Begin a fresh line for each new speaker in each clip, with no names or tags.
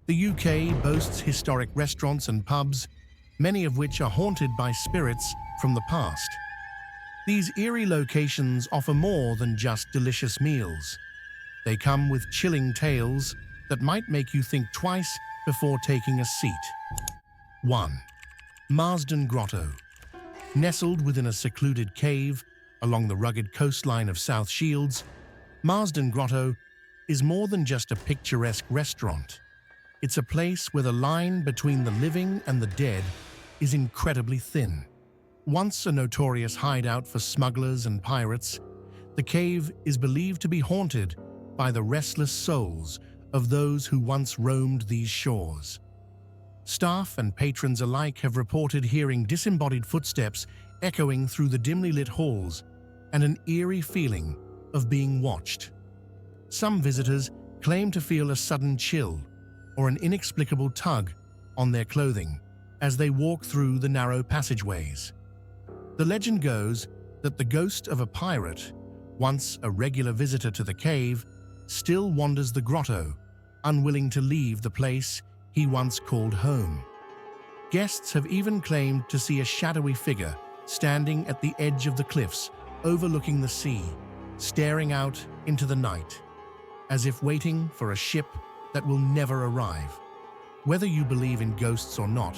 The UK boasts historic restaurants and pubs, many of which are haunted by spirits from the past. These eerie locations offer more than just delicious meals. They come with chilling tales that might make you think twice before taking a seat. 1. Marsden Grotto. Nestled within a secluded cave along the rugged coastline of South Shields, Marsden Grotto is more than just a picturesque restaurant. It's a place where the line between the living and the dead is incredibly thin. Once a notorious hideout for smugglers and pirates, the cave is believed to be haunted by the restless souls of those who once roamed these shores. Staff and patrons alike have reported hearing disembodied footsteps echoing through the dimly lit halls and an eerie feeling of being watched. Some visitors claim to feel a sudden chill or an inexplicable tug on their clothing as they walk through the narrow passageways. The legend goes that the ghost of a pirate, once a regular visitor to the cave, still wanders the grotto, unwilling to leave the place he once called home. Guests have even claimed to see a shadowy figure standing at the edge of the cliffs, overlooking the sea, staring out into the night, as if waiting for a ship that will never arrive. Whether you believe in ghosts or not,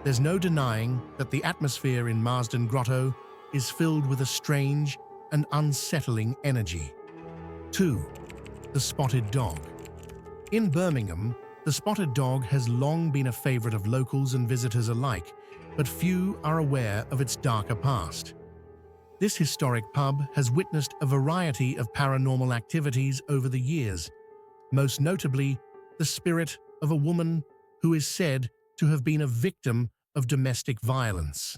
there's no denying that the atmosphere in Marsden Grotto is filled with a strange and unsettling energy. 2. The Spotted Dog. In Birmingham, the spotted dog has long been a favorite of locals and visitors alike, but few are aware of its darker past. This historic pub has witnessed a variety of paranormal activities over the years, most notably the spirit of a woman who is said to have been a victim of domestic violence.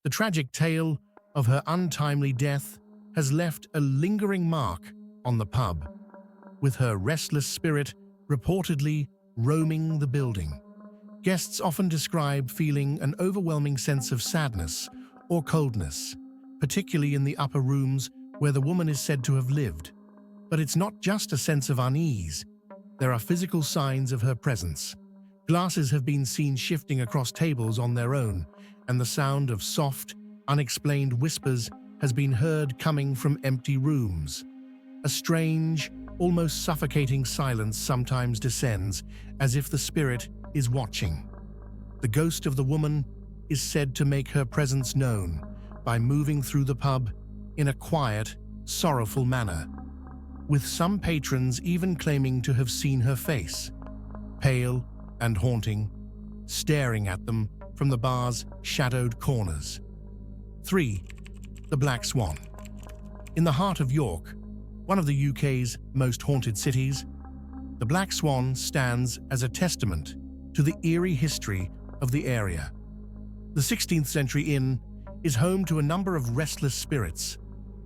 The tragic tale of her untimely death has left a lingering mark on the pub, with her restless spirit reportedly roaming the building. Guests often describe feeling an overwhelming sense of sadness or coldness, particularly in the upper rooms where the woman is said to have lived. But it's not just a sense of unease. There are physical signs of her presence. Glasses have been seen shifting across tables on their own, and the sound of soft, unexplained whispers has been heard coming from empty rooms. A strange, almost suffocating silence sometimes descends, as if the spirit is watching. The ghost of the woman is said to make her presence known by moving through the pub in a quiet, sorrowful manner, with some patrons even claiming to have seen her face, pale and haunting, staring at them from the bar's shadowed corners. 3. The Black Swan. In the heart of York, one of the UK's most haunted cities, the Black Swan stands as a testament to the eerie history of the area. The 16th century inn is home to a number of restless spirits,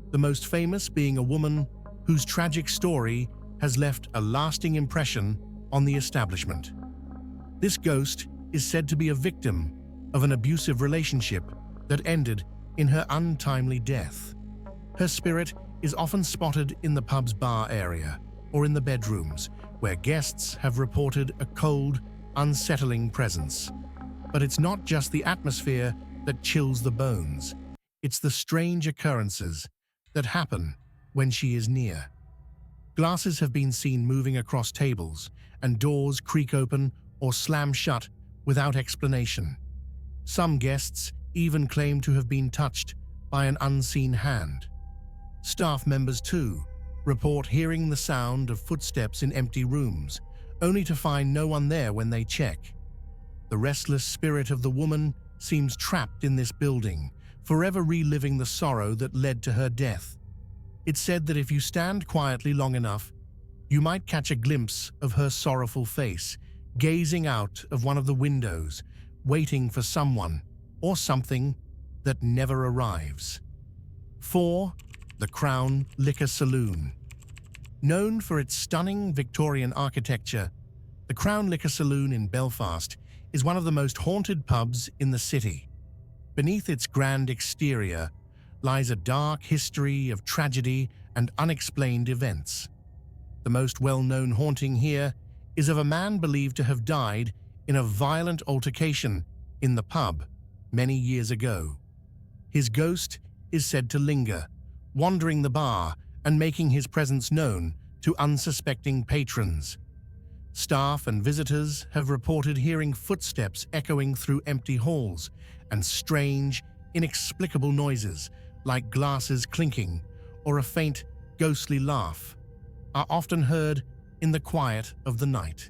the most famous being a woman whose tragic story has left a lasting impression on the establishment. This ghost is said to be a victim of an abusive relationship that ended in her untimely death. Her spirit is often spotted in the pub's bar area or in the bedrooms, where guests have reported a cold, unsettling presence. But it's not just the atmosphere that chills the bones. It's the strange occurrences that happen when she is near. Glasses have been seen moving across tables, and doors creak open or slam shut without explanation. Some guests even claim to have been touched by an unseen hand. Staff members, too, report hearing the sound of footsteps in empty rooms, only to find no one there when they check. The restless spirit of the woman seems trapped in this building, forever reliving the sorrow that led to her death. It's said that if you stand quietly long enough, you might catch a glimpse of her sorrowful face, gazing out of one of the windows, waiting for someone or something that never arrives. 4. The Crown Liquor Saloon. Known for its stunning Victorian architecture, the Crown Liquor Saloon in Belfast is one of the most haunted pubs in the city. Beneath its grand exterior lies a dark history of tragedy and unexplained events. The most well-known haunting here is of a man believed to have died in a violent altercation in the pub many years ago. His ghost is said to linger, wandering the bar and making his presence known to unsuspecting patrons. Staff and visitors have reported hearing footsteps echoing through empty halls and strange, inexplicable noises like glasses clinking or a faint, ghostly laugh are often heard in the quiet of the night.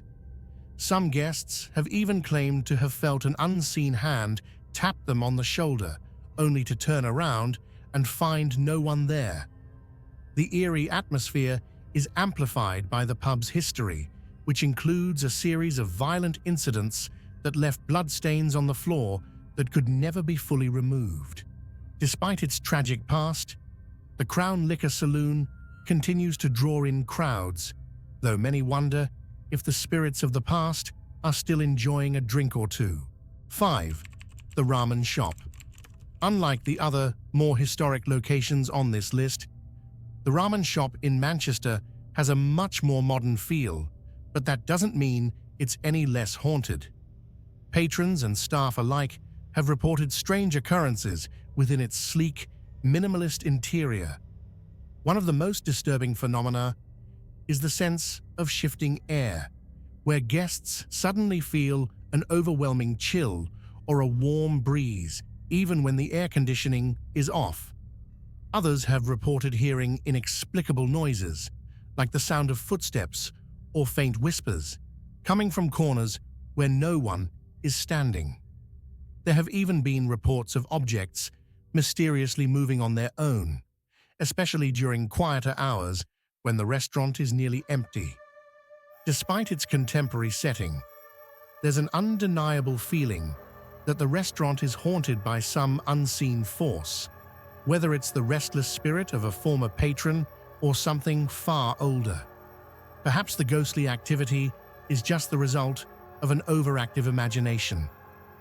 Some guests have even claimed to have felt an unseen hand tap them on the shoulder, only to turn around and find no one there. The eerie atmosphere is amplified by the pub's history, which includes a series of violent incidents that left bloodstains on the floor that could never be fully removed. Despite its tragic past, the Crown Liquor Saloon continues to draw in crowds, though many wonder if the spirits of the past are still enjoying a drink or two. 5. The Ramen Shop. Unlike the other, more historic locations on this list, the Ramen Shop in Manchester has a much more modern feel, but that doesn't mean it's any less haunted. Patrons and staff alike have reported strange occurrences within its sleek, minimalist interior. One of the most disturbing phenomena is the sense of shifting air, where guests suddenly feel an overwhelming chill or a warm breeze, even when the air conditioning is off. Others have reported hearing inexplicable noises, like the sound of footsteps or faint whispers, coming from corners where no one is standing. There have even been reports of objects mysteriously moving on their own, especially during quieter hours when the restaurant is nearly empty. Despite its contemporary setting, there's an undeniable feeling that the restaurant is haunted by some unseen force, whether it's the restless spirit of a former patron or something far older. Perhaps the ghostly activity is just the result of an overactive imagination,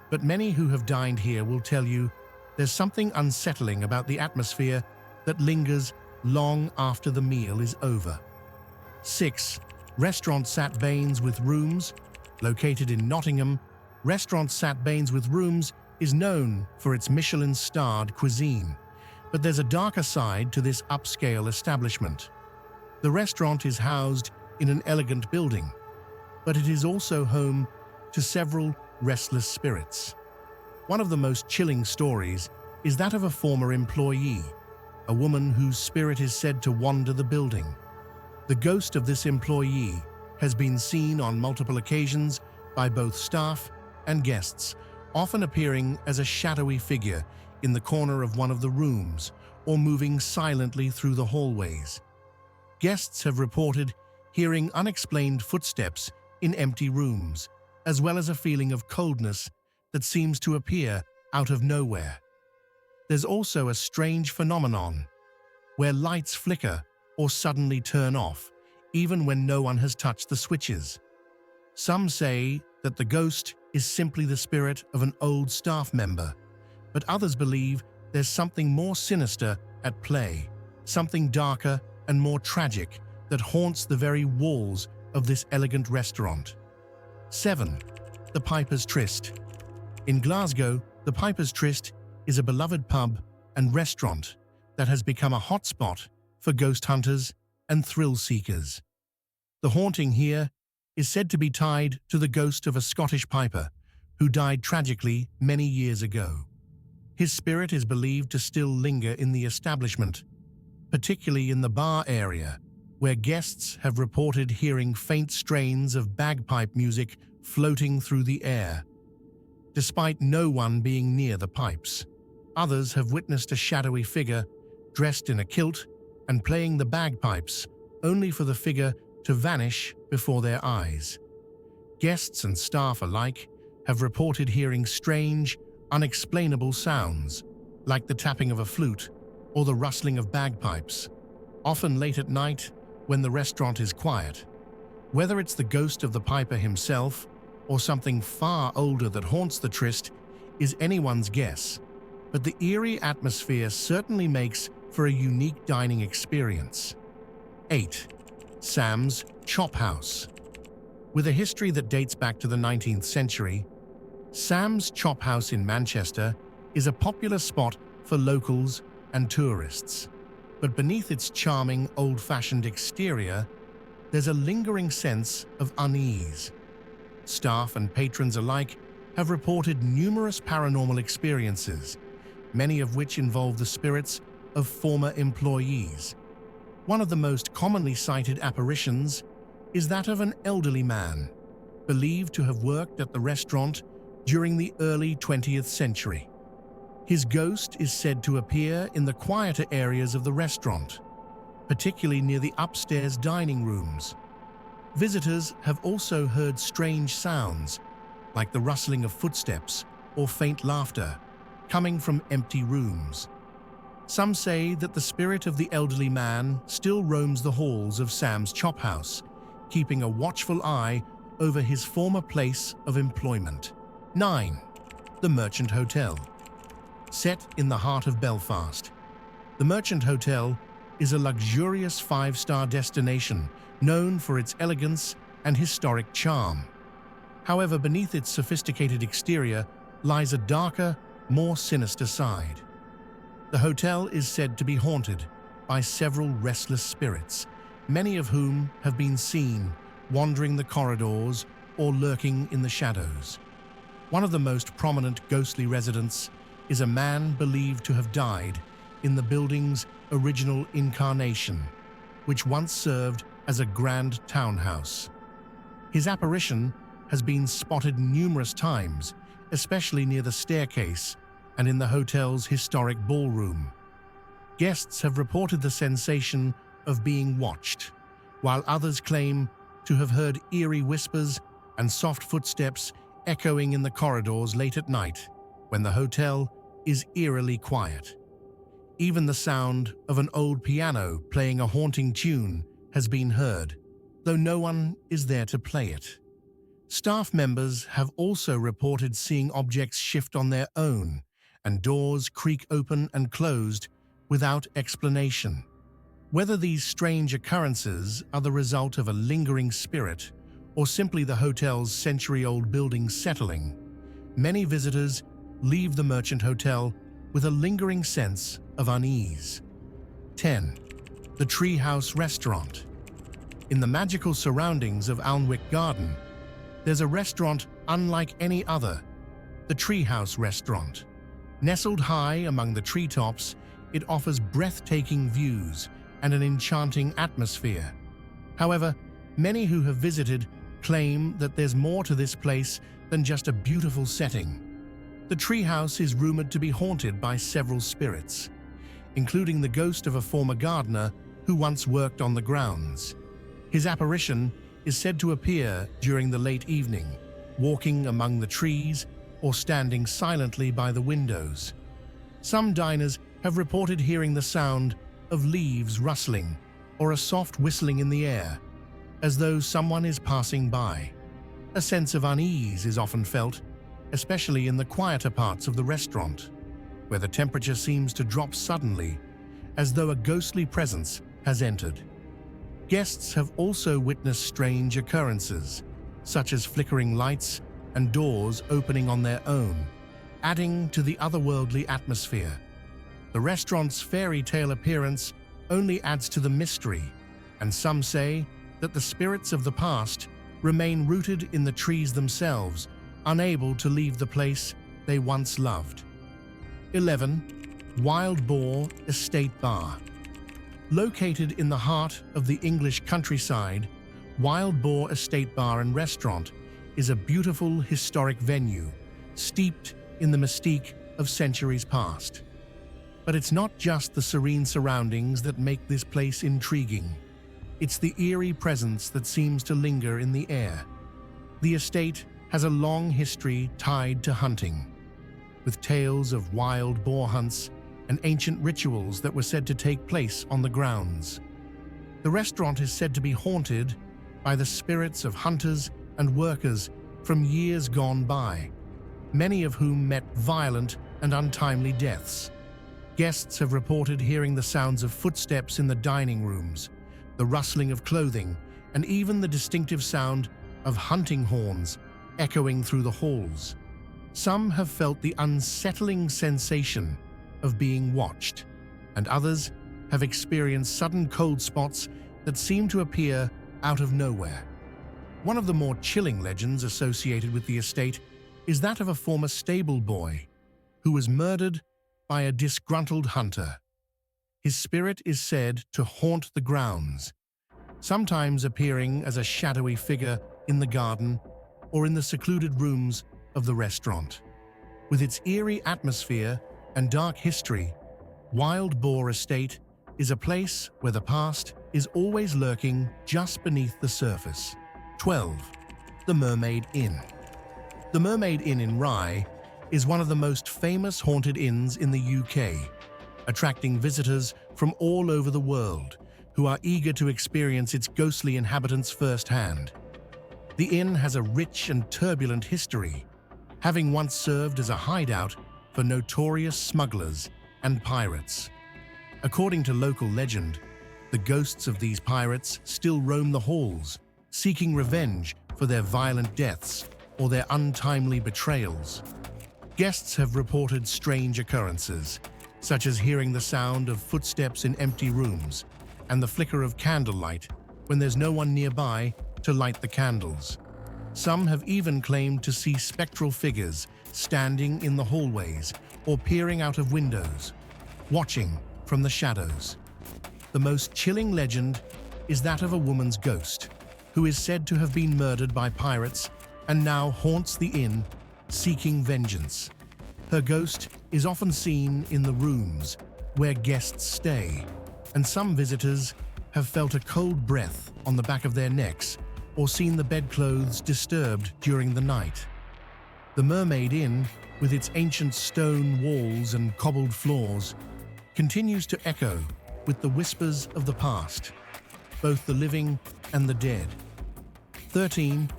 but many who have dined here will tell you there's something unsettling about the atmosphere that lingers long after the meal is over. 6. Restaurant Sat Bains with Rooms. Located in Nottingham, Restaurant Sat Bains with Rooms is known for its Michelin-starred cuisine, but there's a darker side to this upscale establishment. The restaurant is housed in an elegant building, but it is also home to several restless spirits. One of the most chilling stories is that of a former employee, a woman whose spirit is said to wander the building. The ghost of this employee has been seen on multiple occasions by both staff and guests, often appearing as a shadowy figure in the corner of one of the rooms or moving silently through the hallways. Guests have reported hearing unexplained footsteps in empty rooms, as well as a feeling of coldness that seems to appear out of nowhere. There's also a strange phenomenon where lights flicker or suddenly turn off, even when no one has touched the switches. Some say that the ghost is simply the spirit of an old staff member, but others believe there's something more sinister at play, something darker and more tragic that haunts the very walls of this elegant restaurant. 7. The Piper Trist. In Glasgow, the Piper Trist is a beloved pub and restaurant that has become a hotspot for ghost hunters and thrill seekers. The haunting here is said to be tied to the ghost of a Scottish piper who died tragically many years ago. His spirit is believed to still linger in the establishment, particularly in the bar area, where guests have reported hearing faint strains of bagpipe music floating through the air. Despite no one being near the pipes, others have witnessed a shadowy figure dressed in a kilt and playing the bagpipes, only for the figure to vanish before their eyes. Guests and staff alike have reported hearing strange, unexplainable sounds, like the tapping of a flute or the rustling of bagpipes, often late at night when the restaurant is quiet. Whether it's the ghost of the piper himself or something far older that haunts the tryst is anyone's guess, but the eerie atmosphere certainly makes for a unique dining experience. 8. Sam's Chop House. With a history that dates back to the 19th century, Sam's Chop House in Manchester is a popular spot for locals and tourists. But beneath its charming, old-fashioned exterior, there's a lingering sense of unease. Staff and patrons alike have reported numerous paranormal experiences, many of which involve the spirits of former employees. One of the most commonly cited apparitions is that of an elderly man, believed to have worked at the restaurant during the early 20th century. His ghost is said to appear in the quieter areas of the restaurant, particularly near the upstairs dining rooms. Visitors have also heard strange sounds, like the rustling of footsteps or faint laughter, coming from empty rooms. Some say that the spirit of the elderly man still roams the halls of Sam's Chop House, keeping a watchful eye over his former place of employment. 9. The Merchant Hotel. Set in the heart of Belfast, the Merchant Hotel is a luxurious 5-star destination known for its elegance and historic charm. However, beneath its sophisticated exterior lies a darker, more sinister side. The hotel is said to be haunted by several restless spirits, many of whom have been seen wandering the corridors or lurking in the shadows. One of the most prominent ghostly residents is a man believed to have died in the building's original incarnation, which once served as a grand townhouse. His apparition has been spotted numerous times, especially near the staircase and in the hotel's historic ballroom. Guests have reported the sensation of being watched, while others claim to have heard eerie whispers and soft footsteps echoing in the corridors late at night, when the hotel is eerily quiet. Even the sound of an old piano playing a haunting tune has been heard, though no one is there to play it. Staff members have also reported seeing objects shift on their own and doors creak open and closed without explanation. Whether these strange occurrences are the result of a lingering spirit or simply the hotel's century-old building settling, many visitors leave the Merchant Hotel with a lingering sense of unease. 10. The Treehouse Restaurant. In the magical surroundings of Alnwick Garden, there's a restaurant unlike any other, the Treehouse Restaurant. Nestled high among the treetops, it offers breathtaking views and an enchanting atmosphere. However, many who have visited claim that there's more to this place than just a beautiful setting. The treehouse is rumored to be haunted by several spirits, including the ghost of a former gardener who once worked on the grounds. His apparition is said to appear during the late evening, walking among the trees or standing silently by the windows. Some diners have reported hearing the sound of leaves rustling or a soft whistling in the air, as though someone is passing by. A sense of unease is often felt, especially in the quieter parts of the restaurant, where the temperature seems to drop suddenly, as though a ghostly presence has entered. Guests have also witnessed strange occurrences, such as flickering lights and doors opening on their own, adding to the otherworldly atmosphere. The restaurant's fairy tale appearance only adds to the mystery, and some say that the spirits of the past remain rooted in the trees themselves, unable to leave the place they once loved. 11. Wild Boar Estate Bar. Located in the heart of the English countryside, Wild Boar Estate Bar and Restaurant is a beautiful historic venue, steeped in the mystique of centuries past. But it's not just the serene surroundings that make this place intriguing. It's the eerie presence that seems to linger in the air. The estate has a long history tied to hunting, with tales of wild boar hunts and ancient rituals that were said to take place on the grounds. The restaurant is said to be haunted by the spirits of hunters and workers from years gone by, many of whom met violent and untimely deaths. Guests have reported hearing the sounds of footsteps in the dining rooms, the rustling of clothing, and even the distinctive sound of hunting horns echoing through the halls. Some have felt the unsettling sensation of being watched, and others have experienced sudden cold spots that seem to appear out of nowhere. One of the more chilling legends associated with the estate is that of a former stable boy who was murdered by a disgruntled hunter. His spirit is said to haunt the grounds, sometimes appearing as a shadowy figure in the garden or in the secluded rooms of the restaurant. With its eerie atmosphere and dark history, Wild Boar Estate is a place where the past is always lurking just beneath the surface. 12. The Mermaid Inn. The Mermaid Inn in Rye is one of the most famous haunted inns in the UK, attracting visitors from all over the world who are eager to experience its ghostly inhabitants firsthand. The inn has a rich and turbulent history, having once served as a hideout for notorious smugglers and pirates. According to local legend, the ghosts of these pirates still roam the halls, seeking revenge for their violent deaths or their untimely betrayals. Guests have reported strange occurrences, such as hearing the sound of footsteps in empty rooms and the flicker of candlelight when there's no one nearby to light the candles. Some have even claimed to see spectral figures standing in the hallways or peering out of windows, watching from the shadows. The most chilling legend is that of a woman's ghost, who is said to have been murdered by pirates and now haunts the inn, seeking vengeance. Her ghost is often seen in the rooms where guests stay, and some visitors have felt a cold breath on the back of their necks or seen the bedclothes disturbed during the night. The Mermaid Inn, with its ancient stone walls and cobbled floors, continues to echo with the whispers of the past, both the living and the dead. 13.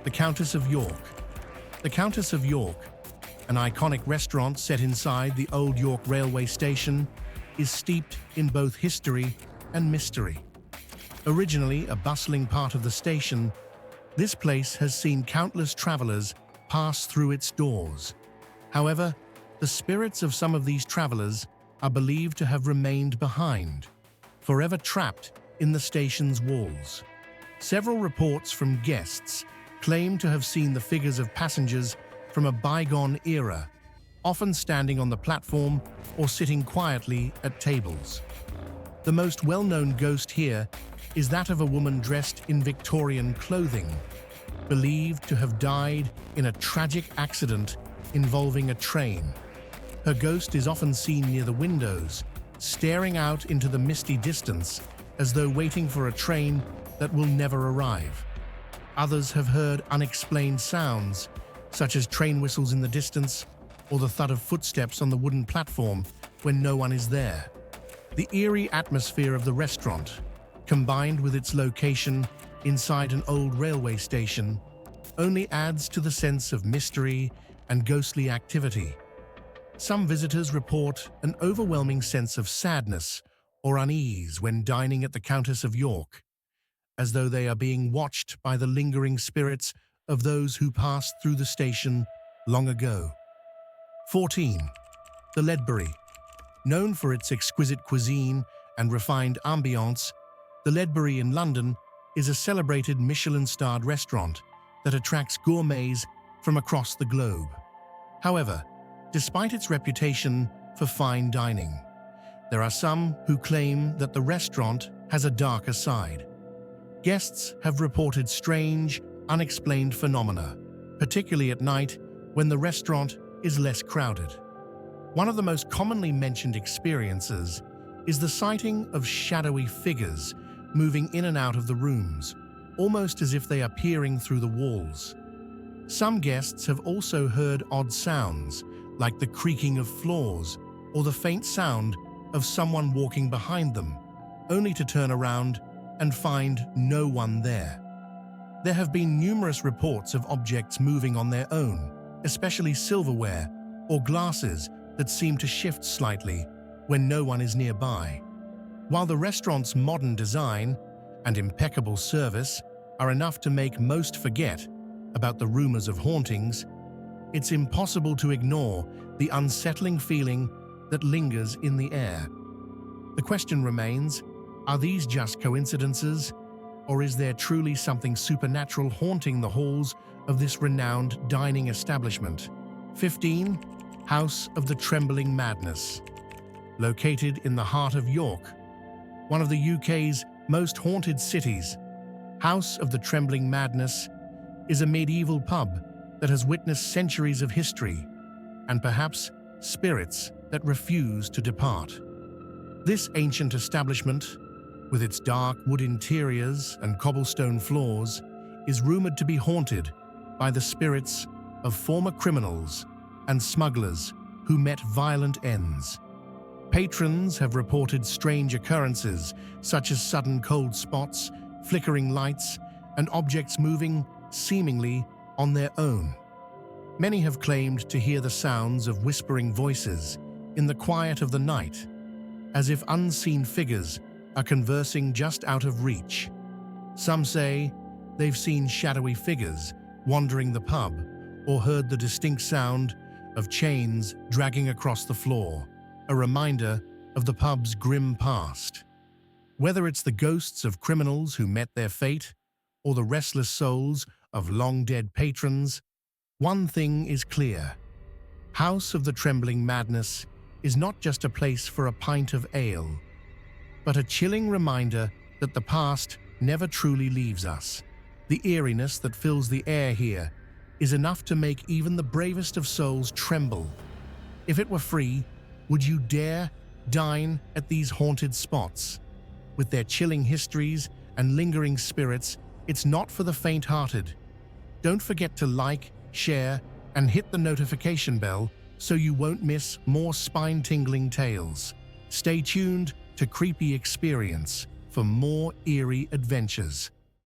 The Countess of York. The Countess of York, an iconic restaurant set inside the old York railway station, is steeped in both history and mystery. Originally a bustling part of the station, this place has seen countless travelers pass through its doors. However, the spirits of some of these travelers are believed to have remained behind, forever trapped in the station's walls. Several reports from guests claim to have seen the figures of passengers from a bygone era, often standing on the platform or sitting quietly at tables. The most well-known ghost here is that of a woman dressed in Victorian clothing, believed to have died in a tragic accident involving a train. Her ghost is often seen near the windows, staring out into the misty distance as though waiting for a train that will never arrive. Others have heard unexplained sounds, such as train whistles in the distance or the thud of footsteps on the wooden platform when no one is there. The eerie atmosphere of the restaurant, combined with its location inside an old railway station, only adds to the sense of mystery and ghostly activity. Some visitors report an overwhelming sense of sadness or unease when dining at the Countess of York, as though they are being watched by the lingering spirits of those who passed through the station long ago. 14. The Ledbury. Known for its exquisite cuisine and refined ambiance, the Ledbury in London is a celebrated Michelin-starred restaurant that attracts gourmets from across the globe. However, despite its reputation for fine dining, there are some who claim that the restaurant has a darker side. Guests have reported strange, unexplained phenomena, particularly at night when the restaurant is less crowded. One of the most commonly mentioned experiences is the sighting of shadowy figures moving in and out of the rooms, almost as if they are peering through the walls. Some guests have also heard odd sounds, like the creaking of floors or the faint sound of someone walking behind them, only to turn around and find no one there. There have been numerous reports of objects moving on their own, especially silverware or glasses that seem to shift slightly when no one is nearby. While the restaurant's modern design and impeccable service are enough to make most forget about the rumors of hauntings, it's impossible to ignore the unsettling feeling that lingers in the air. The question remains, are these just coincidences, or is there truly something supernatural haunting the halls of this renowned dining establishment? 15. House of the Trembling Madness. Located in the heart of York, one of the UK's most haunted cities, House of the Trembling Madness is a medieval pub that has witnessed centuries of history and perhaps spirits that refuse to depart. This ancient establishment, with its dark wood interiors and cobblestone floors, is rumored to be haunted by the spirits of former criminals and smugglers who met violent ends. Patrons have reported strange occurrences such as sudden cold spots, flickering lights, and objects moving seemingly on their own. Many have claimed to hear the sounds of whispering voices in the quiet of the night, as if unseen figures are conversing just out of reach. Some say they've seen shadowy figures wandering the pub or heard the distinct sound of chains dragging across the floor, a reminder of the pub's grim past. Whether it's the ghosts of criminals who met their fate or the restless souls of long-dead patrons, one thing is clear. House of the Trembling Madness is not just a place for a pint of ale, but a chilling reminder that the past never truly leaves us. The eeriness that fills the air here is enough to make even the bravest of souls tremble. If it were free, would you dare dine at these haunted spots? With their chilling histories and lingering spirits, it's not for the faint-hearted. Don't forget to like, share, and hit the notification bell so you won't miss more spine-tingling tales. Stay tuned to Creepy Experience for more eerie adventures.